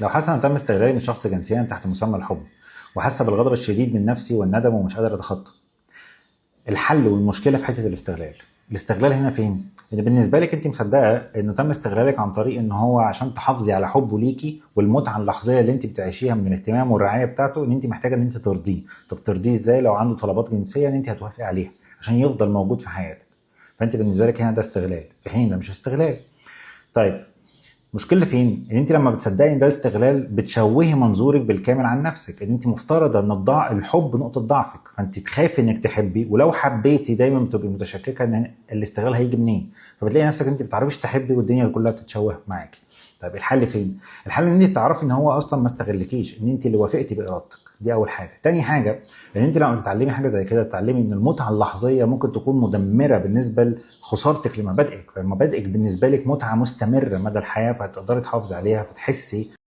لو حاسه ان تم استغلالي من شخص جنسيا تحت مسمى الحب، وحاسه بالغضب الشديد من نفسي والندم ومش قادر اتخطى، الحل والمشكله في حته الاستغلال. الاستغلال هنا فين؟ ان بالنسبه لك انت مصدقه انه تم استغلالك عن طريق ان هو عشان تحافظي على حبه ليكي والمتعه اللحظيه اللي انت بتعيشيها من الاهتمام والرعايه بتاعته، ان انت محتاجه ان انت ترضيه. طب ترضيه ازاي؟ لو عنده طلبات جنسيه ان انت هتوافقي عليها عشان يفضل موجود في حياتك. فانت بالنسبه لك هنا ده استغلال، في حين ده مش استغلال. طيب، مشكلة فين؟ ان انت لما بتصدقي ان ده استغلال بتشوهي منظورك بالكامل عن نفسك، ان انت مفترضة ان الحب نقطة ضعفك، فانت تخافي انك تحبي، ولو حبيتي دايما بتبقي متشككة ان الاستغلال هيجي منين، فبتلاقي نفسك انت بتعرفيش تحبي والدنيا كلها بتتشوه معاكي. طيب الحل فين؟ الحل ان انت تعرفي ان هو اصلا ما استغلكيش، ان انت اللي وافقتي بارادتك. دي اول حاجه. تاني حاجه، ان انت لما تتعلمي حاجه زي كده تتعلمي ان المتعه اللحظيه ممكن تكون مدمره بالنسبه لخسارتك لمبادئك، فمبادئك بالنسبه لك متعه مستمره مدى الحياه، فهتقدري تحافظي عليها فتحسي